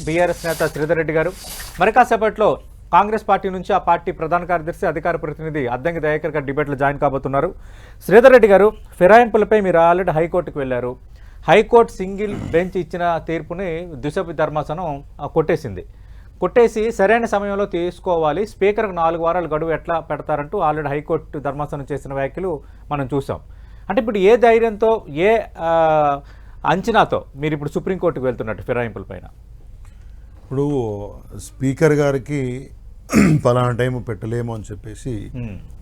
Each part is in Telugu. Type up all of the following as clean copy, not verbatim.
బీఆర్ఎస్ నేత శ్రీధర్ రెడ్డి గారు. మరి కాసేపట్లో కాంగ్రెస్ పార్టీ నుంచి ఆ పార్టీ ప్రధాన కార్యదర్శి అధికార ప్రతినిధి అద్దంకి దయాకర్ గారు డిబేట్లో జాయిన్ కాబోతున్నారు. శ్రీధర్ రెడ్డి గారు, ఫిరాయింపులపై మీరు ఆల్రెడీ హైకోర్టుకు వెళ్ళారు. హైకోర్టు సింగిల్ బెంచ్ ఇచ్చిన తీర్పుని దుసభ్య ధర్మాసనం కొట్టేసి సరైన సమయంలో తీసుకోవాలి, స్పీకర్కు 4 వారాల గడువు ఎట్లా పెడతారంటూ ఆల్రెడీ హైకోర్టు ధర్మాసనం చేసిన వ్యాఖ్యలు మనం చూసాం. అంటే ఇప్పుడు ఏ ధైర్యంతో, ఏ అంచనాతో మీరు ఇప్పుడు సుప్రీంకోర్టుకు వెళ్తున్నట్టు ఫిరాయింపుల పైన? ఇప్పుడు స్పీకర్ గారికి పలానా టైం పెట్టలేము అని చెప్పేసి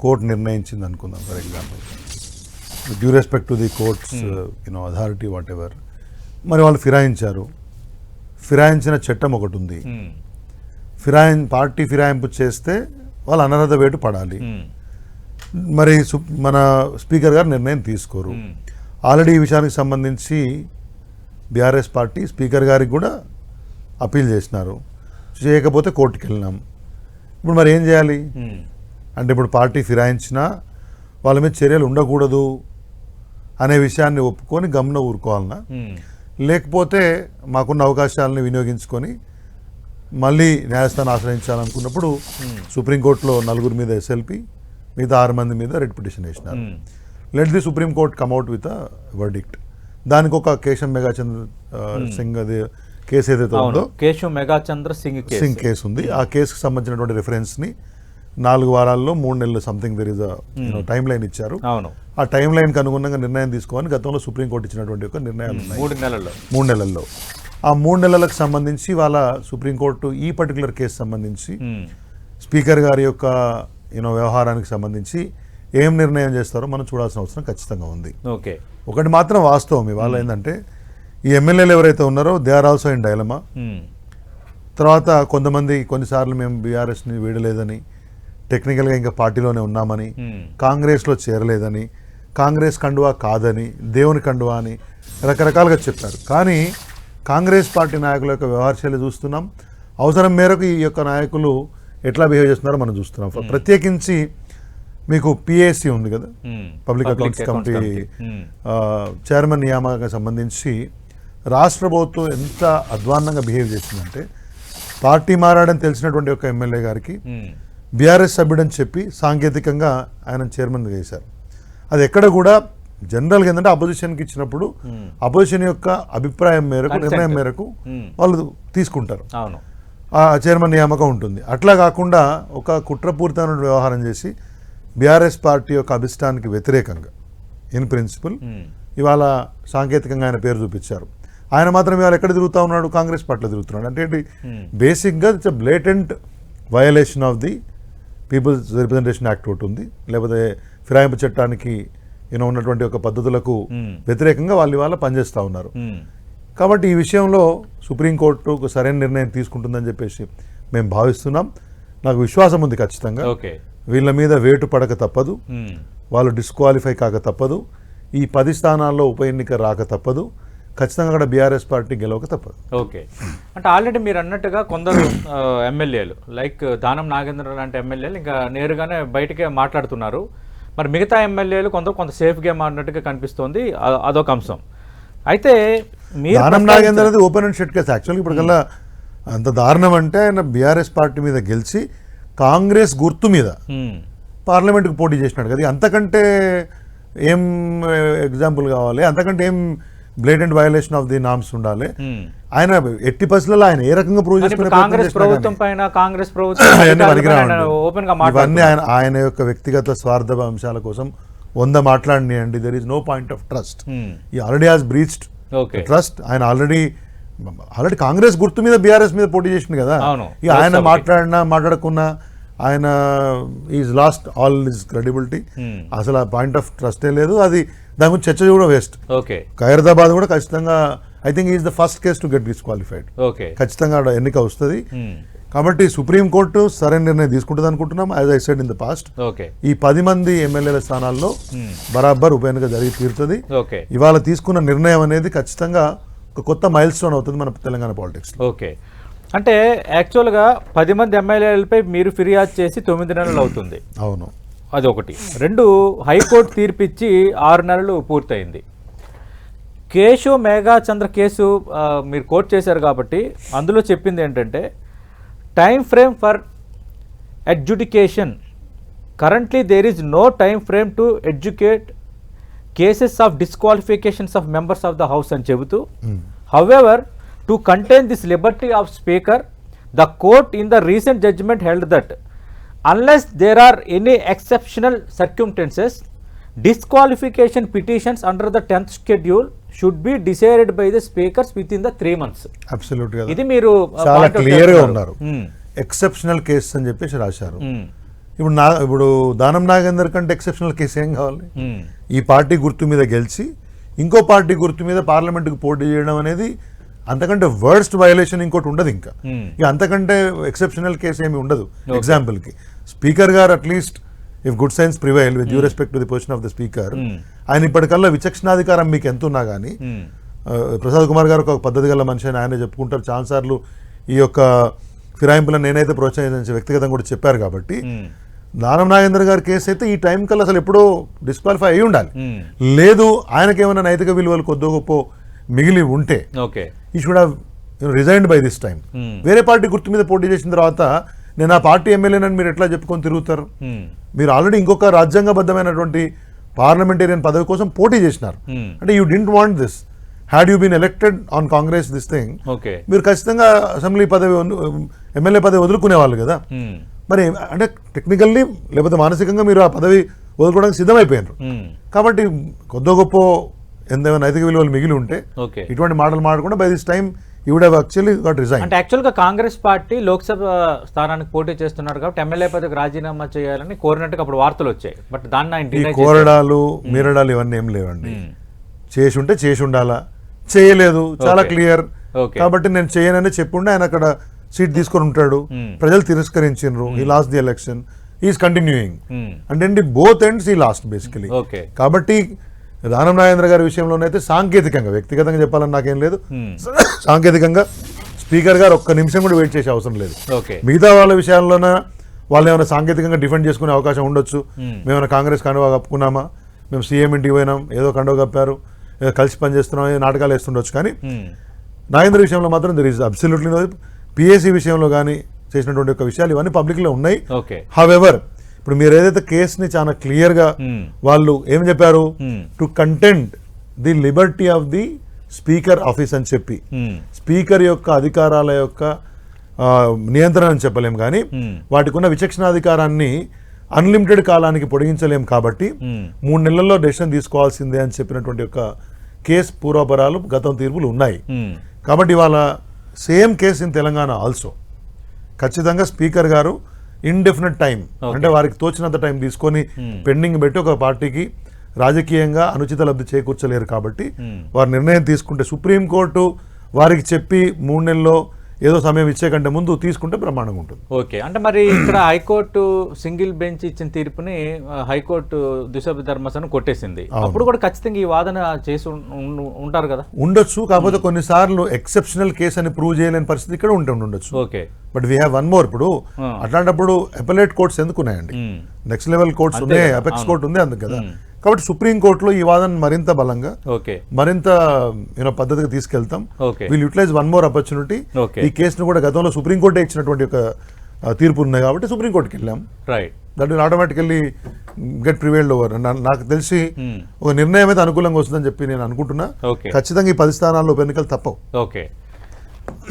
కోర్టు నిర్ణయించింది అనుకుందాం. For example, due respect to the courts authority what ever, మరి వాళ్ళు ఫిరాయించిన చట్టం ఒకటి ఉంది. పార్టీ ఫిరాయింపు చేస్తే వాళ్ళు అనర్హత వేటు పడాలి. మరి మన స్పీకర్ గారు నిర్ణయం తీసుకోరు. ఆల్రెడీ ఈ విషయానికి సంబంధించి బీఆర్ఎస్ పార్టీ స్పీకర్ గారికి కూడా అప్పీల్ చేసినారు, చేయకపోతే కోర్టుకి వెళ్ళినాం. ఇప్పుడు మరి ఏం చేయాలి అంటే, ఇప్పుడు పార్టీ ఫిరాయించినా వాళ్ళ మీద చర్యలు ఉండకూడదు అనే విషయాన్ని ఒప్పుకొని గమ్మున ఊరుకోవాలన్నా, లేకపోతే మాకున్న అవకాశాలను వినియోగించుకొని మళ్ళీ న్యాయస్థానం ఆశ్రయించాలనుకున్నప్పుడు సుప్రీంకోర్టులో 4 మీద ఎస్ఎల్పి, మిగతా 6 మంది మీద రెడ్ పిటిషన్ వేసినారు. Let the supreme court come out with a verdict. దానికి ఒక కేశం మెగాచంద్ర సింగ్ అది కేసు ఏదైతే ఉందో, కేశం మెగాచంద్ర సింగ్ కేసు ఉంది. ఆ కేసుకు సంబంధించినటువంటి రిఫరెన్స్ని 4 వారాల్లో 3 నెలలు something there is time line ఇచ్చారు. ఆ టైం లైన్కి అనుగుణంగా నిర్ణయం తీసుకోవాలని గతంలో సుప్రీంకోర్టు ఇచ్చినటువంటి ఒక నిర్ణయాలు ఉన్నాయి 3 నెలల్లో. ఆ 3 నెలలకు సంబంధించి వాళ్ళ సుప్రీంకోర్టు ఈ పర్టికులర్ కేసు సంబంధించి స్పీకర్ గారి యొక్క వ్యవహారానికి సంబంధించి ఏం నిర్ణయం చేస్తారో మనం చూడాల్సిన అవసరం ఖచ్చితంగా ఉంది. ఒకటి మాత్రం వాస్తవం ఇవాళ ఏంటంటే, ఈ ఎమ్మెల్యేలు ఎవరైతే ఉన్నారో they are also in dilemma. తర్వాత కొంతమంది కొన్నిసార్లు మేము బీఆర్ఎస్ని వీడలేదని, టెక్నికల్గా ఇంకా పార్టీలోనే ఉన్నామని, కాంగ్రెస్లో చేరలేదని, కాంగ్రెస్ కండువా కాదని, దేవుని కండువా అని రకరకాలుగా చెప్పారు. కానీ కాంగ్రెస్ పార్టీ నాయకుల యొక్క వ్యవహార శైలి చూస్తున్నాం. అవసరం మేరకు ఈ యొక్క నాయకులు ఎట్లా బిహేవ్ చేస్తున్నారో మనం చూస్తున్నాం. ప్రత్యేకించి మీకు పిఏసి ఉంది కదా, పబ్లిక్ అకౌంట్స్ కమిటీ చైర్మన్ నియామకానికి సంబంధించి రాష్ట్ర ప్రభుత్వం ఎంత అధ్వాన్నంగా బిహేవ్ చేసిందంటే, పార్టీ మారాడని తెలిసినటువంటి ఒక ఎమ్మెల్యే గారికి బీఆర్ఎస్ సభ్యుడని చెప్పి సాంకేతికంగా ఆయన చైర్మన్ చేశారు. అది ఎక్కడ కూడా జనరల్గా ఏంటంటే అపోజిషన్కి ఇచ్చినప్పుడు అపోజిషన్ యొక్క అభిప్రాయం మేరకు, నిర్ణయం మేరకు వాళ్ళు తీసుకుంటారు, ఆ చైర్మన్ నియామకం ఉంటుంది. అట్లా కాకుండా ఒక కుట్రపూరితమైన వ్యవహారం చేసి బీఆర్ఎస్ పార్టీ యొక్క అభిష్టానికి వ్యతిరేకంగా ఇన్ ప్రిన్సిపల్ ఇవాళ సాంకేతికంగా ఆయన పేరు చూపించారు. ఆయన మాత్రం ఇవాళ ఎక్కడ తిరుగుతూ ఉన్నాడు? కాంగ్రెస్ పార్టీలో తిరుగుతున్నాడు. అంటే ఏంటి? బేసిక్గా it's blatant violation of the peoples representation act ఒకటి ఉంది, లేకపోతే ఫిరాయింపు చట్టానికి ఉన్నటువంటి ఒక పద్ధతులకు వ్యతిరేకంగా వాళ్ళు ఇవాళ పనిచేస్తూ ఉన్నారు. కాబట్టి ఈ విషయంలో సుప్రీంకోర్టు సరైన నిర్ణయం తీసుకుంటుందని చెప్పేసి మేము భావిస్తున్నాం. నాకు విశ్వాసం ఉంది ఖచ్చితంగా. వీళ్ళ మీద వేటు పడక తప్పదు, వాళ్ళు డిస్క్వాలిఫై కాక తప్పదు, ఈ 10 స్థానాల్లో ఉప ఎన్నిక రాక తప్పదు, ఖచ్చితంగా అక్కడ బీఆర్ఎస్ పార్టీ గెలవక తప్పదు. అంటే ఆల్రెడీ మీరు అన్నట్టుగా కొందరు ఎమ్మెల్యేలు లైక్ దానం నాగేంద్ర లాంటి ఎమ్మెల్యేలు ఇంకా నేరుగానే బయటకే మాట్లాడుతున్నారు. మరి మిగతా ఎమ్మెల్యేలు కొంత సేఫ్ గేమ్ ఆడినట్టుగా కనిపిస్తోంది. అదొక అంశం. అయితే దానం నాగేంద్ర అనేది ఓపెన్ అండ్ షట్ కేసు. యాక్చువల్గా ఇప్పటికల్లా అంత దారుణం అంటే, ఆయన బీఆర్ఎస్ పార్టీ మీద గెలిచి కాంగ్రెస్ గుర్తు మీద పార్లమెంట్కి పోటీ చేసినాడు కదా. అంతకంటే ఏం ఎగ్జాంపుల్ కావాలి? అంతకంటే ఏం blatant violation of the norms ఉండాలి? ఆయన ఎట్టి పరిస్థితుల్లో ఆయన ఏ రకంగా ప్రూవ్ చేసుకునే ఇవన్నీ ఆయన యొక్క వ్యక్తిగత స్వార్థ అంశాల కోసం 100 మాట్లాడినాయండి. There is no point of trust. He already has breached trust. ఆయన ఆల్రెడీ కాంగ్రెస్ గుర్తు మీద బీఆర్ఎస్ మీద పోటీ చేసింది కదా. ఇక ఆయన మాట్లాడకున్నా ఆయన is lost all his credibility. అసలు ఆ పాయింట్ ఆఫ్ ట్రస్టే లేదు. అది దాని గురించి చర్చ కూడా వేస్ట్. ఖైరతాబాద్ కూడా ఖచ్చితంగా I think is the first case to get disqualified. ఖచ్చితంగా ఎన్నిక వస్తుంది. కాబట్టి సుప్రీంకోర్టు సరైన నిర్ణయం తీసుకుంటుంది అనుకుంటున్నాం. As I said in the past, ఈ 10 మంది ఎమ్మెల్యేల స్థానాల్లో బరాబర్ ఉప ఎన్నిక జరిగి తీరుతుంది. ఇవాళ తీసుకున్న నిర్ణయం అనేది ఖచ్చితంగా ఒక కొత్త మైల్ స్టోన్ అవుతుంది మన తెలంగాణ పాలిటిక్స్. అంటే యాక్చువల్గా 10 మంది ఎమ్మెల్యేలపై మీరు ఫిర్యాదు చేసి 9 నెలలు అవుతుంది. అవును, అది ఒకటి. 2, హైకోర్టు తీర్పిచ్చి 6 నెలలు పూర్తయింది. కేశవ్ మేఘాచంద్ర కేసు మీరు కోట్ చేశారు కాబట్టి అందులో చెప్పింది ఏంటంటే time frame for adjudication currently there is no time frame to adjudicate cases of disqualifications of members of the house అని చెబుతూ however to contain this liberty of speaker the court in the recent judgment held that unless there are any exceptional circumstances disqualification petitions under the 10th schedule should be decided by the speakers within the 3 months. Absolutely. ఇది మీరు చాలా క్లియర్ గా ఉన్నారు. ఎక్సెప్షనల్ కేసు అని చెప్పేసి రాశారు. ఇప్పుడు దానం నాగేందర్ కంటే ఎక్సెప్షనల్ కేసు ఏం కావాలి? ఈ పార్టీ గుర్తు మీద గెలిచి ఇంకో పార్టీ గుర్తు మీద పార్లమెంట్కి పోటీ చేయడం అనేది అంతకంటే వర్స్ట్ వయలేషన్ ఇంకోటి ఉండదు. ఇంకా ఇక అంతకంటే ఎక్సెప్షనల్ కేసు ఏమి ఉండదు. ఎగ్జాంపుల్కి స్పీకర్ గారు at least if good science prevail with due respect to the position of the speaker, ఆయన ఇప్పటికల్లా విచక్షణాధికారం మీకు ఎంత ఉన్నా కానీ, ప్రసాద్ కుమార్ గారు ఒక పద్ధతి గల మనిషి అని ఆయన చెప్పుకుంటారు. చాలాసార్లు ఈ యొక్క ఫిరాయింపులను నేనైతే ప్రోత్సహించే వ్యక్తిగతంగా కూడా చెప్పారు. కాబట్టి దానం నాగేంద్ర గారి కేసు అయితే ఈ టైం కల్లా అసలు ఎప్పుడో డిస్క్వాలిఫై అయి ఉండాలి. లేదు ఆయనకేమైనా నైతిక విలువలు కొద్దో గొప్ప మిగిలి ఉంటే ఈ should have resigned by this time. వేరే పార్టీ గుర్తు మీద పోటీ చేసిన తర్వాత నేను ఆ పార్టీ ఎమ్మెల్యేనని మీరు ఎట్లా చెప్పుకొని తిరుగుతారు? మీరు ఆల్రెడీ ఇంకొక రాజ్యాంగబద్ధమైనటువంటి పార్లమెంటేరియన్ పదవి కోసం పోటీ చేసినారు. అంటే you didn't want this. Had you been elected on Congress this thing, మీరు ఖచ్చితంగా అసెంబ్లీ పదవి ఎమ్మెల్యే పదవి వదులుకునే వాళ్ళు కదా. మరి అంటే టెక్నికల్లీ లేకపోతే మానసికంగా మీరు ఆ పదవి వదులుకోవడానికి సిద్ధమైపోయినారు. కాబట్టి కొద్ది గొప్ప ఎంతైనా నైతిక విలువలు మిగిలి ఉంటే ఇటువంటి మాటలు మాడకుండా by this time you would have actually got resign. అంటే యాక్చువల్గా కాంగ్రెస్ పార్టీ లోక్సభ స్థానానికి పోటీ చేస్తున్నారు కాబట్టి ఎమ్మెల్యే పదవికి రాజీనామా చేయాలని కోరినట్టుగా అప్పుడు వార్తలు వచ్చాయి. బట్ దాన్ని ఆయన కోరడాలు మీరడాలు ఇవన్నీ ఏం లేవండి. చేసి ఉంటే చేసి ఉండాలా, చేయలేదు, చాలా క్లియర్. కాబట్టి నేను చేయనని చెప్పుండే ఆయన అక్కడ సీట్ తీసుకొని ఉంటాడు. ప్రజలు తిరస్కరించారు. ఈ last the election is continuing అంటే బోత్ ఎండ్స్ ఈ లాస్ట్ బేసికలీ. కాబట్టి దానం నాగేంద్ర గారి విషయంలోనైతే సాంకేతికంగా, వ్యక్తిగతంగా చెప్పాలని నాకేం లేదు, సాంకేతికంగా స్పీకర్ గారు ఒక్క నిమిషం కూడా వెయిట్ చేసే అవసరం లేదు. మిగతా వాళ్ళ విషయాల్లోన వాళ్ళు ఏమైనా సాంకేతికంగా డిఫెండ్ చేసుకునే అవకాశం ఉండొచ్చు. మేమైనా కాంగ్రెస్ కండువా కప్పుకున్నామా, మేము సీఎం ఇంటికి పోయినాం, ఏదో కండువా కప్పారు, ఏదో కలిసి పనిచేస్తున్నాం, ఏదో నాటకాలు వేస్తుండొచ్చు. కానీ నాగేంద్ర విషయంలో మాత్రం there is absolutely no. PSC విషయంలో కానీ చేసినటువంటి ఒక విషయాలు ఇవన్నీ పబ్లిక్లో ఉన్నాయి. హౌవెవర్ ఇప్పుడు మీరు ఏదైతే కేసుని చాలా క్లియర్గా వాళ్ళు ఏం చెప్పారు, to content the Liberty of the speaker office అని చెప్పి, స్పీకర్ యొక్క అధికారాల యొక్క నియంత్రణ అని చెప్పలేం కానీ వాటికి ఉన్న విచక్షణాధికారాన్ని అన్లిమిటెడ్ కాలానికి పొడిగించలేం. కాబట్టి 3 నెలల్లో డెసిషన్ తీసుకోవాల్సిందే అని చెప్పినటువంటి ఒక కేసు పూర్వపరాలు గతం తీర్పులు ఉన్నాయి. కాబట్టి ఇవాళ same case in Telangana also ఖచ్చితంగా స్పీకర్ గారు ఇండెఫినెట్ టైం అంటే వారికి తోచినంత టైం తీసుకొని పెండింగ్ పెట్టి ఒక పార్టీకి రాజకీయంగా అనుచిత లబ్ధి చేకూర్చలేరు. కాబట్టి వారు నిర్ణయం తీసుకుంటే సుప్రీంకోర్టు వారికి చెప్పి 3 నెలల్లో ఏదో సమయం ఇచ్చే కంటే ముందు తీసుకుంటే బ్రహ్మాండంగా ఉంటుంది. ఓకే, అంటే మరి ఇక్కడ హైకోర్టు సింగిల్ బెంచ్ ఇచ్చిన తీర్పుని హైకోర్టు ద్విసభ్య ధర్మాసనం కొట్టేసింది. అప్పుడు కూడా ఖచ్చితంగా ఈ వాదన చేసి ఉంటారు కదా? ఉండొచ్చు. కాకపోతే కొన్నిసార్లు ఎక్సెప్షనల్ కేసు అని ప్రూవ్ చేయలేని పరిస్థితి ఇక్కడ ఉండొచ్చు. Okay, but we have one more. ఇప్పుడు అట్లాంటప్పుడు అపెలేట్ కోర్ట్స్ ఎందుకు ఉన్నాయండి? నెక్స్ట్ లెవెల్ కోర్ట్స్ ఉన్నాయి, అపెక్స్ కోర్టు ఉంది అందుకు కదా. కాబట్టి సుప్రీంకోర్టులో ఈ వాదన మరింత బలంగా మరింత పద్ధతిగా తీసుకెళ్తాం. Will utilise one more opportunity. ఈ కేసును కూడా గతంలో సుప్రీంకోర్టే ఇచ్చినటువంటి ఒక తీర్పు ఉన్నాయి కాబట్టి సుప్రీంకోర్టుకి వెళ్ళాం. That will automatically get prevailed over. నాకు తెలిసి ఒక నిర్ణయం అయితే అనుకూలంగా వస్తుందని చెప్పి నేను అనుకుంటున్నా. ఖచ్చితంగా ఈ 10 స్థానాల్లో ఉప ఎన్నికలు తప్పవు. ఓకే,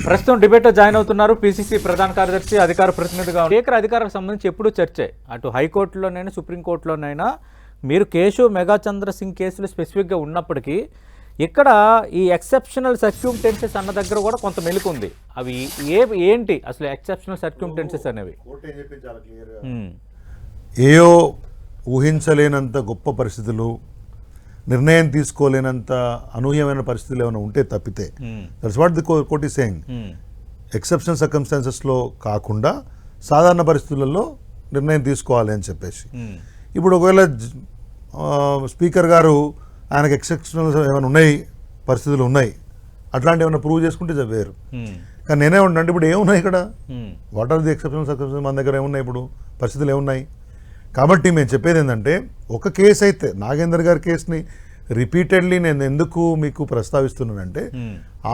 ప్రస్తుతం డిబేట్లో జాయిన్ అవుతున్నారు పిసిసి ప్రధాన కార్యదర్శి, అధికార ప్రతినిధిగా. స్పీకర్ అధికారాలకు సంబంధించి ఎప్పుడూ చర్చే, అటు హైకోర్టులోనైనా సుప్రీంకోర్టులోనైనా. మీరు కేశవ్ మెగాచంద్ర సింగ్ కేసులు స్పెసిఫిక్గా ఉన్నప్పటికీ ఇక్కడ ఈ ఎక్సెప్షనల్ సర్క్యూమ్టెన్సెస్ అన్న దగ్గర కూడా కొంత మెలుకు ఉంది. అవి ఏంటి అసలు ఎక్సెప్షనల్ సర్క్యూమ్టెన్సెస్ అనేవి? ఏయో ఊహించలేనంత గొప్ప పరిస్థితులు, నిర్ణయం తీసుకోలేనంత అనూహ్యమైన పరిస్థితులు ఏమైనా ఉంటే తప్పితే, that's what the court is saying. Exceptional సర్కమ్స్టాన్సెస్లో కాకుండా సాధారణ పరిస్థితులలో నిర్ణయం తీసుకోవాలి అని చెప్పేసి. ఇప్పుడు ఒకవేళ స్పీకర్ గారు ఆయనకు ఎక్సెప్షనల్ ఏమైనా ఉన్నాయి, పరిస్థితులు ఉన్నాయి, అట్లాంటివి ఏమైనా ప్రూవ్ చేసుకుంటే వేరు. కానీ నేనే అంటే ఇప్పుడు ఏమున్నాయి ఇక్కడ? What are the exceptional circumstances? మన దగ్గర ఏమున్నాయి ఇప్పుడు? పరిస్థితులు ఏమున్నాయి? కాబట్టి మేము చెప్పేది ఏంటంటే, ఒక కేసు అయితే నాగేందర్ గారి కేసుని రిపీటెడ్లీ నేను ఎందుకు మీకు ప్రస్తావిస్తున్నానంటే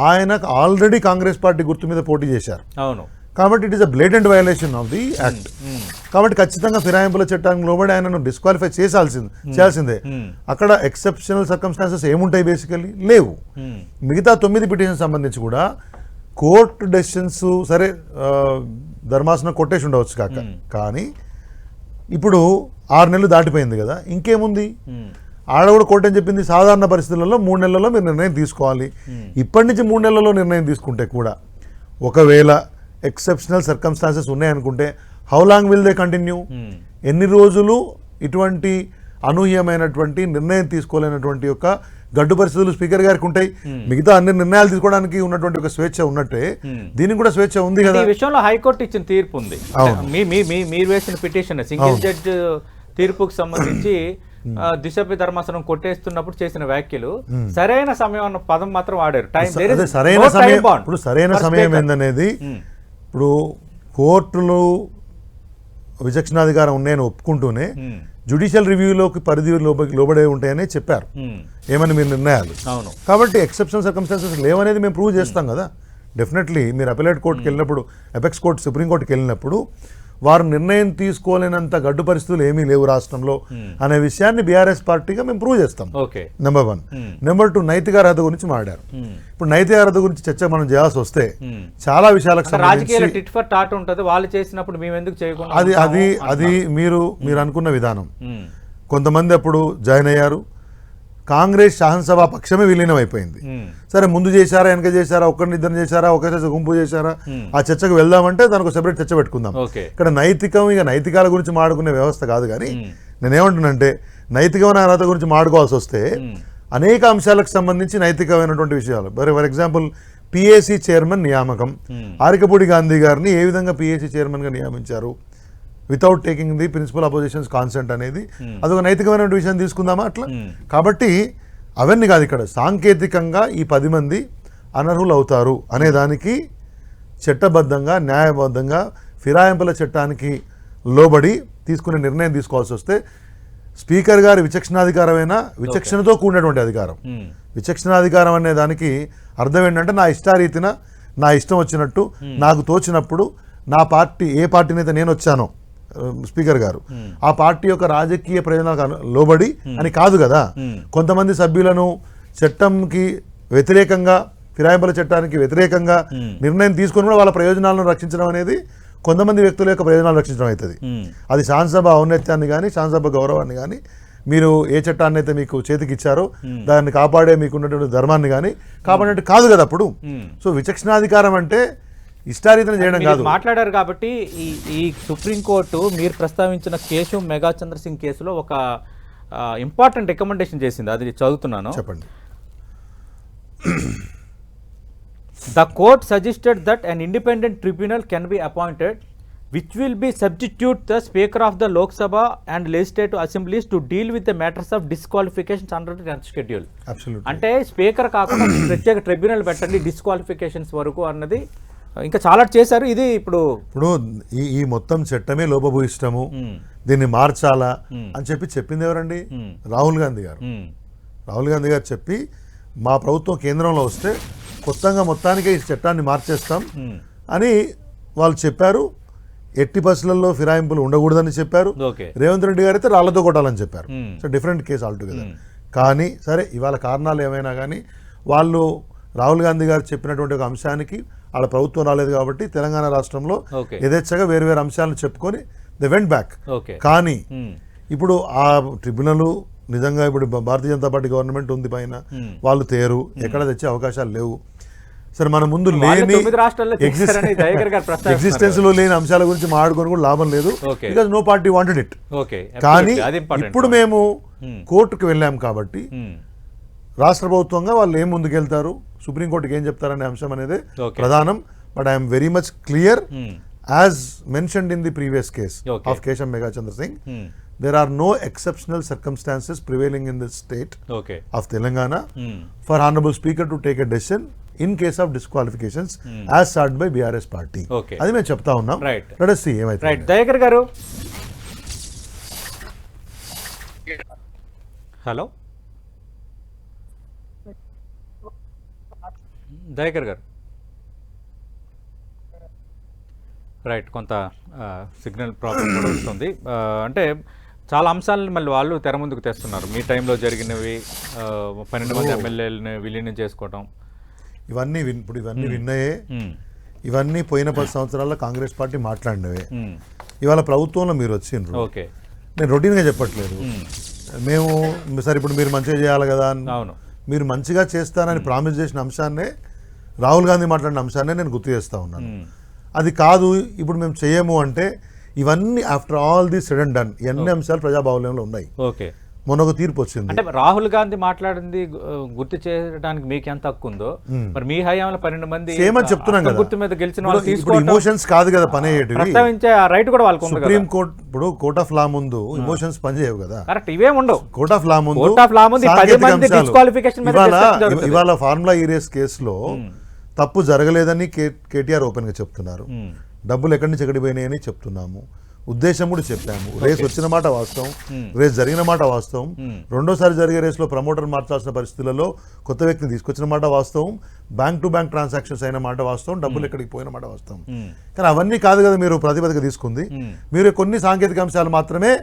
ఆయనకు ఆల్రెడీ కాంగ్రెస్ పార్టీ గుర్తు మీద పోటీ చేశారు. అవును. కాబట్టి it is a blatant violation of the act. కాబట్టి ఖచ్చితంగా ఫిరాయింపుల చట్టానికి లోబడి ఆయనను డిస్క్వాలిఫై చేయాల్సిందే. అక్కడ ఎక్సెప్షనల్ సర్కమ్స్టాన్సెస్ ఏముంటాయి బేసికల్లీ లేవు. మిగతా 9 పిటిషన్ సంబంధించి కూడా కోర్టు డెసిషన్స్ సరే ధర్మాసనం కొట్టేసి ఉండవచ్చు కాక, కానీ ఇప్పుడు 6 నెలలు దాటిపోయింది కదా, ఇంకేముంది? ఆడ కూడా కోర్టు అని చెప్పింది సాధారణ పరిస్థితులలో 3 నెలల్లో మీరు నిర్ణయం తీసుకోవాలి. ఇప్పటి నుంచి 3 నెలల్లో నిర్ణయం తీసుకుంటే కూడా ఒకవేళ ఎక్సెప్షనల్ సర్కమ్స్టాన్సెస్ ఉన్నాయనుకుంటే how long will they continue? ఎన్ని రోజులు ఇటువంటి అనూహ్యమైనటువంటి నిర్ణయం తీసుకోలేనటువంటి యొక్క గడ్డు పరిస్థితులు స్పీకర్ గారికి ఉంటాయి? మిగతా అన్ని నిర్ణయాలు తీసుకోవడానికి ఉన్నటువంటి ఒక స్వేచ్ఛ ఉన్నట్టే దీనికి కూడా స్వేచ్ఛ ఉంది కదా. ఈ విషయంలో హైకోర్టు ఇచ్చిన తీర్పు ఉంది. మీరు వేసిన పిటిషన్ సింగిల్ జడ్జ్ తీర్పుకు సంబంధించి దిశపై ధర్మాసనం కొట్టేస్తున్నప్పుడు చేసిన వ్యాఖ్యలు సరైన సమయం అన్న పదం మాత్రం వాడారు. ఇప్పుడు సరైన సమయం ఏందనేది ఇప్పుడు కోర్టులు విచక్షణాధికారం ఉన్నాయని ఒప్పుకుంటూనే జ్యుడిషియల్ రివ్యూలోకి పరిధి లోబడే ఉంటాయని చెప్పారు. ఏమని మీరు నిర్ణయాలు. కాబట్టి ఎక్సెప్షనల్ సర్కమ్స్టాన్సెస్ లేవనేది మేము ప్రూవ్ చేస్తాం కదా. డెఫినెట్లీ మీరు అపెలేట్ కోర్టుకి వెళ్ళినప్పుడు, అపెక్స్ కోర్టు, సుప్రీంకోర్టుకి వెళ్ళినప్పుడు వారు నిర్ణయం తీసుకోలేనంత గడ్డు పరిస్థితులు ఏమీ లేవు రాష్ట్రంలో అనే విషయాన్ని బీఆర్ఎస్ పార్టీగా మేము ప్రూవ్ చేస్తాం. నెంబర్ 1. నెంబర్ 2, నైతిక అర్హత గురించి మాట్లాడారు. ఇప్పుడు నైతిక అర్హత గురించి చర్చ మనం చేయాల్సి వస్తే చాలా విషయాలకు అది మీరు అనుకున్న విధానం. కొంతమంది అప్పుడు జాయిన్ అయ్యారు, కాంగ్రెస్ శాసనసభ పక్షమే విలీనం అయిపోయింది. సరే ముందు చేశారా, వెనక చేశారా, ఒక్కరిని ఇద్దరు చేశారా, ఒకేసారి గుంపు చేశారా, ఆ చర్చకు వెళ్దామంటే దానికి సెపరేట్ చర్చ పెట్టుకుందాం. ఇక్కడ నైతికాల గురించి మాడుకునే వ్యవస్థ కాదు. కానీ నేనేమంటున్నానంటే నైతికమైన అర్హత గురించి మాడుకోవాల్సి వస్తే అనేక అంశాలకు సంబంధించి నైతికమైనటువంటి విషయాలు, ఫర్ ఎగ్జాంపుల్ పిఏసీ చైర్మన్ నియామకం, ఆరికపూడి గాంధీ గారిని ఏ విధంగా పిఏసీ చైర్మన్గా నియమించారు without taking the principal opposition's consent అనేది అదొక నైతికమైన విషయం తీసుకుందామా అట్లా. కాబట్టి అవన్నీ కాదు, ఇక్కడ సాంకేతికంగా ఈ 10 మంది అనర్హులు అవుతారు అనే దానికి చట్టబద్ధంగా న్యాయబద్ధంగా ఫిరాయింపుల చట్టానికి లోబడి తీసుకునే నిర్ణయం తీసుకోవాల్సి వస్తే స్పీకర్ గారి విచక్షణాధికారమైన విచక్షణతో కూడినటువంటి అధికారం. విచక్షణాధికారం అనే దానికి అర్థం ఏంటంటే నా ఇష్టారీతిన నా ఇష్టం వచ్చినట్టు నాకు తోచినప్పుడు నా పార్టీ ఏ పార్టీని అయితే నేను వచ్చానో స్పీకర్ గారు ఆ పార్టీ యొక్క రాజకీయ ప్రయోజనాలకు లోబడి అని కాదు కదా. కొంతమంది సభ్యులను చట్టంకి వ్యతిరేకంగా, ఫిరాయింపుల చట్టానికి వ్యతిరేకంగా నిర్ణయం తీసుకుని కూడా వాళ్ళ ప్రయోజనాలను రక్షించడం అనేది కొంతమంది వ్యక్తుల యొక్క ప్రయోజనాలు రక్షించడం అవుతుంది. అది శాసనసభ ఔన్నత్యాన్ని కానీ శాసనసభ గౌరవాన్ని కానీ మీరు ఏ చట్టాన్ని అయితే మీకు చేతికి ఇచ్చారో దాన్ని కాపాడే మీకున్నటువంటి ధర్మాన్ని కానీ కాపాడినట్టు కాదు కదా అప్పుడు. సో విచక్షణాధికారం అంటే ఇష్టారీతన చేయడం కాదు. మాట్లాడారు కాబట్టి ఈ సుప్రీంకోర్టు మీరు ప్రస్తావించిన కేసు మెగా చంద్ర సింగ్ కేసులో ఒక ఇంపార్టెంట్ రికమెండేషన్ చేసింది, అది చదువుతున్నాను. చెప్పండి. The court suggested that an independent tribunal can be appointed which will be substitute the Speaker of the Lok Sabha and Legislative Assemblies to deal with the matters of disqualifications under the 10th schedule. Absolutely. అంటే స్పీకర్ కాకుండా ప్రత్యేక ట్రిబ్యునల్ పెట్టండి డిస్క్వాలిఫికేషన్స్ వరకు అన్నది ఇంకా చాలా చేశారు. ఇది ఇప్పుడు ఈ మొత్తం చట్టమే లోపభూయిష్టము, దీన్ని మార్చాలా అని చెప్పింది ఎవరండి? రాహుల్ గాంధీ గారు. రాహుల్ గాంధీ గారు చెప్పి మా ప్రభుత్వం కేంద్రంలో వస్తే కొత్తగా మొత్తానికి ఈ చట్టాన్ని మార్చేస్తాం అని వాళ్ళు చెప్పారు. ఎట్టి బస్సులలో ఫిరాయింపులు ఉండకూడదని చెప్పారు. రేవంత్ రెడ్డి గారు అయితే రాళ్లతో కొట్టాలని చెప్పారు. So different case altogether. కానీ సరే ఇవాళ కారణాలు ఏమైనా కానీ వాళ్ళు రాహుల్ గాంధీ గారు చెప్పినటువంటి ఒక అంశానికి వాళ్ళ ప్రభుత్వం రాలేదు కాబట్టి తెలంగాణ రాష్ట్రంలో యథేచ్ఛగా వేరు అంశాలను చెప్పుకొని దే వెంట్ బ్యాక్. కానీ ఇప్పుడు ఆ ట్రిబ్యునల్ నిజంగా ఇప్పుడు భారతీయ జనతా పార్టీ గవర్నమెంట్ ఉంది పైన, వాళ్ళు తేరు, ఎక్కడ తెచ్చే అవకాశాలు లేవు. సరే మన ముందు లేని ఎగ్జిస్టెన్స్ లో లేని అంశాల గురించి మాట్లాడుకొని కూడా లాభం లేదు, because no party wanted it. కానీ ఇప్పుడు మేము కోర్టుకు వెళ్ళాం కాబట్టి రాష్ట్ర ప్రభుత్వంగా వాళ్ళు ఏం ముందుకెళ్తారు, సుప్రీంకోర్టుకి ఏం చెప్తారనే అంశం అనేది ప్రధానం. But I'm very much clear, as mentioned in the previous case of Keisham Megha Chandra Singh, there are no exceptional circumstances prevailing in the state of Telangana for Honorable Speaker to take a decision in case of disqualifications as sought by BRS party. అది మేము చెప్తా ఉన్నాం. Let us see ఏమైతే. రైట్, దయాకర్ గారు. హలో దయాకర్ గారు రైట్, కొంత సిగ్నల్ ప్రాబ్లం కూడా వస్తుంది. అంటే చాలా అంశాలను మళ్ళీ వాళ్ళు తెర ముందుకు తెస్తున్నారు. మీ టైంలో జరిగినవి 12 మంది ఎమ్మెల్యేలను విలీనం చేసుకోవటం, ఇవన్నీ ఇప్పుడు ఇవన్నీ విన్నాయే. ఇవన్నీ పోయిన 10 సంవత్సరాల్లో కాంగ్రెస్ పార్టీ మాట్లాడినవే. ఇవాళ ప్రభుత్వంలో మీరు వచ్చిండ్రు. ఓకే, నేను రొటీన్గా చెప్పట్లేదు. మేము సరే ఇప్పుడు మీరు మంచిగా చేయాలి కదా, అవును, మీరు మంచిగా చేస్తానని ప్రామిస్ చేసిన అంశాన్నే, రాహుల్ గాంధీ మాట్లాడిన అంశాన్నే నేను గుర్తు చేస్తూ ఉన్నాను. అది కాదు ఇప్పుడు మేము చేయము అంటే, ఇవన్నీ after all the said and done ఎన్ని అంశాలు ప్రజాబాహుల్యంలో ఉన్నాయి. ఓకే, మొన్న ఒక తీర్పు వచ్చింది. అంటే రాహుల్ గాంధీ మాట్లాడింది గుర్తు చేయడానికి మీకు ఎంత హక్కు ఉందో, మరి మీ హయాంలో 12 మంది సేమని చెప్తున్నాం కదా, గుర్తు మీద గెలిచిన వాళ్ళు ఇప్పుడు ఇమోషన్స్ కాదు కదా పని అయ్యేటివి. ప్రస్తావించే రైట్ కూడా వాళ్ళకు ఉంది కదా. సుప్రీం కోర్ట్ ఇప్పుడు కోర్ట్ ఆఫ్ లా ముందు ఇమోషన్స్ పనిచేయవు కదా. కరెక్ట్, ఇవేం ఉండవు. కోర్ట్ ఆఫ్ లా ముందు ఇవాళ ఫార్ములా ఈరేస్ కేసులో తప్పు జరగలేదని కేటీఆర్ ఓపెన్ గా చెప్తున్నారు. డబ్బులు ఎక్కడి నుంచి ఎక్కడికి పోయినాయని చెప్తున్నాము. ఉద్దేశం కూడా చెప్పాము. రేస్ వచ్చిన మాట వాస్తవం, రేస్ జరిగిన మాట వాస్తవం. రెండోసారి జరిగే రేస్లో ప్రమోటర్ మార్చాల్సిన పరిస్థితులలో కొత్త వ్యక్తిని తీసుకొచ్చిన మాట వాస్తవం. బ్యాంక్ టు బ్యాంక్ ట్రాన్సాక్షన్స్ అయిన మాట వాస్తవం. డబ్బులు ఎక్కడికి పోయిన మాట వాస్తవం. కానీ అవన్నీ కాదు కదా మీరు ప్రాతిపదిక తీసుకుంది. మీరు కొన్ని సాంకేతిక అంశాలు మాత్రమే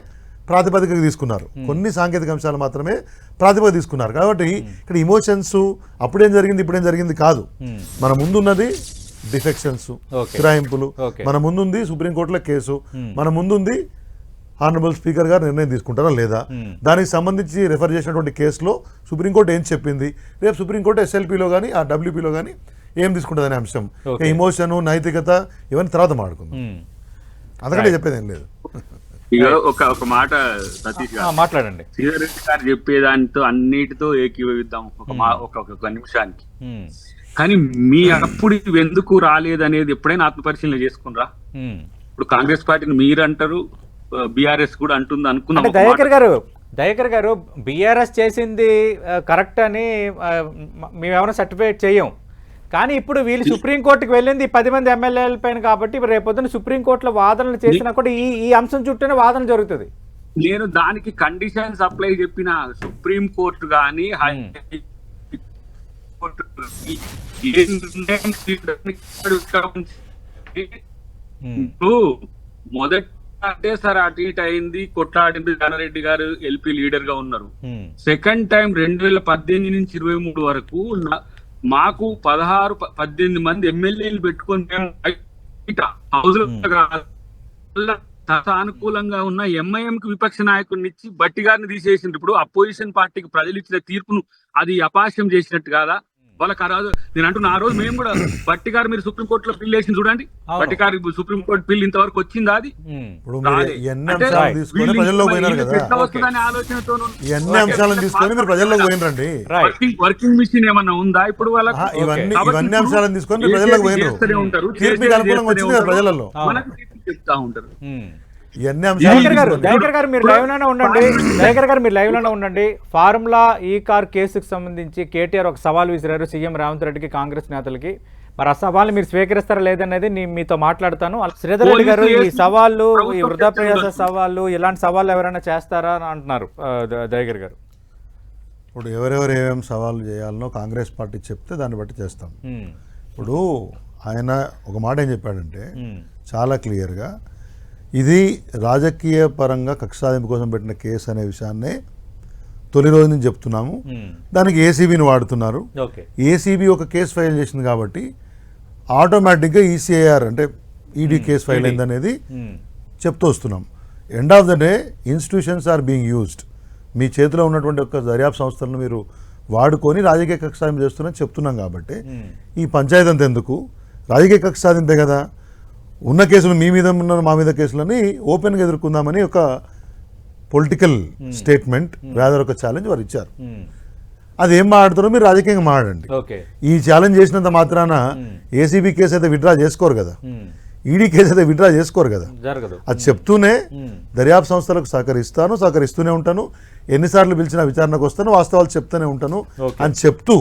ప్రాతిపదికగా తీసుకున్నారు. కొన్ని సాంకేతిక అంశాలు మాత్రమే ప్రాతిపదిక తీసుకున్నారు. కాబట్టి ఇక్కడ ఇమోషన్స్ అప్పుడేం జరిగింది ఇప్పుడేం జరిగింది కాదు. మన ముందున్నది డిఫెక్షన్స్, ఫిరాయింపులు, మన ముందుంది సుప్రీంకోర్టులో కేసు, మన ముందుంది ఆనరబుల్ స్పీకర్ గారు నిర్ణయం తీసుకుంటారా లేదా, దానికి సంబంధించి రెఫర్ చేసినటువంటి కేసులో సుప్రీంకోర్టు ఏం చెప్పింది, రేపు సుప్రీంకోర్టు ఎస్ఎల్పీలో కానీ ఆ డబ్ల్యూపీలో కానీ ఏం తీసుకుంటుంది అనే అంశం. ఇమోషన్, నైతికత ఇవన్నీ తర్వాత మాట్లాడుకుందాం. అందుకంటే చెప్పేది ఏం లేదు. ఒక మాట సతీష్ గారు మాట్లాడండి. శ్రీధర్ రెడ్డి గారు చెప్పేదానితో అన్నిటితో ఏకీభవిద్దాం ఒక నిమిషానికి. కానీ మీ అప్పుడు ఎందుకు రాలేదనేది ఎప్పుడైనా ఆత్మపరిశీలన చేసుకున్నారా? ఇప్పుడు కాంగ్రెస్ పార్టీని మీరు అంటారు, బీఆర్ఎస్ కూడా అంటుంది అనుకున్నాం. దయాకర్ గారు బీఆర్ఎస్ చేసింది కరెక్ట్ అని మేమేమైనా సర్టిఫికేట్ చెయ్యం. కానీ ఇప్పుడు వీళ్ళు సుప్రీంకోర్టుకి వెళ్ళింది 10 మంది ఎమ్మెల్యేల పైన కాబట్టి రేపొద్దున సుప్రీంకోర్టులో వాదనలు చేసినా కూడా ఈ అంశం చుట్టూనే వాదన జరుగుతుంది. నేను దానికి కండిషన్స్ అప్లై చెప్పిన సుప్రీంకోర్టు కానీ మొదట అంటే సార్ అటు ఇటు అయింది, కొట్లాడింది. జానారెడ్డి గారు ఎల్పీ లీడర్ గా ఉన్నారు. సెకండ్ టైం 2018 నుంచి 23 వరకు మాకు 16-18 మంది ఎమ్మెల్యేలు పెట్టుకొని సానుకూలంగా ఉన్న ఎంఐఎం కి విపక్ష నాయకుడిని ఇచ్చి బట్టి గారిని తీసేసింది. ఇప్పుడు అపోజిషన్ పార్టీకి ప్రజలు ఇచ్చిన తీర్పును అది అపాస్యం చేసినట్టు కాదా వాళ్ళకి? ఆ రోజు నేను అంటున్నా, ఆ రోజు మేము కూడా బట్టి గారు మీరు సుప్రీంకోర్టులో బిల్ వేసింది చూడండి, బట్టి గారు సుప్రీంకోర్టు బిల్ ఇంతవరకు వచ్చిందా? అది వర్కింగ్ మిషన్ ఏమన్నా ఉందా ఇప్పుడు వాళ్ళకి? చెప్తా ఉంటారు. దయాకర్ గారు మీరు లైవ్ లోనే ఉండండి. ఫార్ములా ఈ కార్ కేసుకు సంబంధించి కేటీఆర్ ఒక సవాల్ విసిరారు సీఎం రేవంత్ రెడ్డికి, కాంగ్రెస్ నేతలకి. మరి ఆ సవాల్ని మీరు స్వీకరిస్తారా లేదనేది మీతో మాట్లాడతాను. శ్రీధర్ రెడ్డి గారు ఈ సవాళ్ళు, ఈ వృధా ప్రయాస సవాళ్ళు, ఇలాంటి సవాళ్ళు ఎవరైనా చేస్తారా అని అంటున్నారు దయాకర్ గారు. ఇప్పుడు ఎవరెవరు ఏమేమి సవాళ్ళు చేయాలనో కాంగ్రెస్ పార్టీ చెప్తే దాన్ని బట్టి చేస్తాం. ఇప్పుడు ఆయన ఒక మాట ఏం చెప్పాడంటే చాలా క్లియర్గా, ఇది రాజకీయ పరంగా కక్ష సాధింపు కోసం పెట్టిన కేసు అనే విషయాన్నే తొలి రోజు నుంచి చెప్తున్నాము. దానికి ఏసీబీని వాడుతున్నారు. ఏసీబీ ఒక కేసు ఫైల్ చేసింది కాబట్టి ఆటోమేటిక్గా ఈసీఐఆర్ అంటే ఈడీ కేసు ఫైల్ అయిందనేది చెప్తూ వస్తున్నాం. End of the day institutions are being used. మీ చేతిలో ఉన్నటువంటి ఒక దర్యాప్తు సంస్థలను మీరు వాడుకొని రాజకీయ కక్ష సాధింపు చేస్తున్నారని చెప్తున్నాం కాబట్టి ఈ పంచాయతీ అంత ఎందుకు, రాజకీయ కక్ష సాధింపే కదా. ఉన్న కేసులు మీ మీద ఉన్న మా మీద కేసులని ఓపెన్గా ఎదుర్కొందామని ఒక పొలిటికల్ స్టేట్మెంట్, రాదర్ ఒక ఛాలెంజ్ వారు ఇచ్చారు. అది ఏం మాట్లాడుతారో మీరు రాజకీయంగా మాట్లాడండి. ఈ ఛాలెంజ్ చేసినంత మాత్రాన ఏసీబీ కేసు అయితే విత్డ్రా చేసుకోరు కదా, ఈడీ కేసు అయితే విత్డ్రా చేసుకోరు కదా. అది చెప్తూనే దర్యాప్తు సంస్థలకు సహకరిస్తూనే ఉంటాను, ఎన్నిసార్లు పిలిచినా విచారణకు వస్తాను, వాస్తవాలు చెప్తూనే ఉంటాను అని చెప్తూ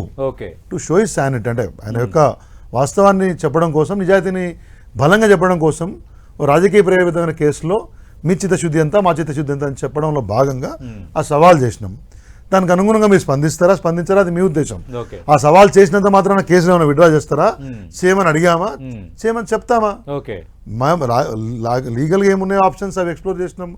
టు షో ఇస్ శానిటీ, అంటే ఆయన యొక్క వాస్తవాన్ని చెప్పడం కోసం, నిజాయితీని బలంగా చెప్పడం కోసం రాజకీయ ప్రేరితమైన కేసులో మీ చిత్తశుద్ధి ఎంత మా చిత్తశుద్ధి ఎంత అని చెప్పడంలో భాగంగా ఆ సవాల్ చేసినాం. దానికి అనుగుణంగా మీరు స్పందించారా అది మీ ఉద్దేశం. ఓకే. ఆ సవాల్ చేసినంత మాత్రాన కేసులు ఏమైనా విడ్రా చేస్తారా? చేయమని అడిగామా? చేయమని చెప్తామా? ఓకే. లీగల్ గా ఏమున్నాయో ఆప్షన్స్ అవి ఎక్స్ప్లోర్ చేసినాం,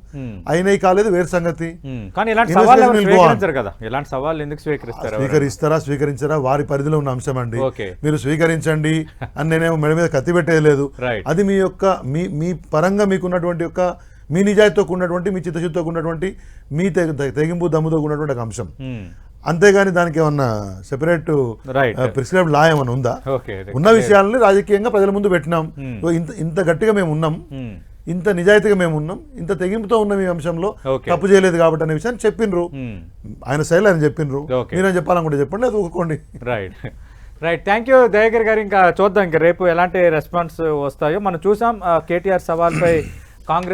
అయినాయి కాలేదు వేరే సంగతి. కానీ ఇలాంటి సవాళ్ళు ఎవరు స్వీకరించరు కదా, ఇలాంటి సవాళ్ళు ఎందుకు స్వీకరిస్తారు? స్వీకరించరా వారి పరిధిలో ఉన్న అంశం అండి. ఓకే. మీరు స్వీకరించండి అని నేనేమో మెడ మీద కత్తి పెట్టేది లేదు. అది మీ యొక్క మీ పరంగా మీకున్నటువంటి యొక్క మీ నిజాయితీతో ఉన్నటువంటి మీ చిత్తశుద్ధితో ఉన్నటువంటి మీ తెగింపు దమ్ముతో ఉన్నటువంటి ఒక అంశం. అంతేగాని దానికి ఏమన్నా సెపరేట్ ప్రిస్క్రైబ్డ్ లా ఏమన్నా ఉందా? ఉన్న విషయాలని రాజకీయంగా ప్రజల ముందు పెట్టినాం. ఇంత గట్టిగా మేము ఉన్నాం, ఇంత నిజాయితీగా మేము ఉన్నాం, ఇంత తెగింపుతో ఉన్నాం ఈ అంశంలో, తప్పు చేయలేదు కాబట్టి అనే విషయాన్ని చెప్పిండ్రు. ఆయన శైలి ఆయన చెప్పిండ్రు. మీరేం చెప్పాలనుకుంటే చెప్పండి, అది ఊరుకోండి. రైట్. థ్యాంక్ యూ దయాకర్ గారు. ఇంకా చూద్దాం ఇంకా రేపు ఎలాంటి రెస్పాన్స్ వస్తాయో. మనం చూసాం కేటీఆర్ సవాల్పై కాంగ్రెస్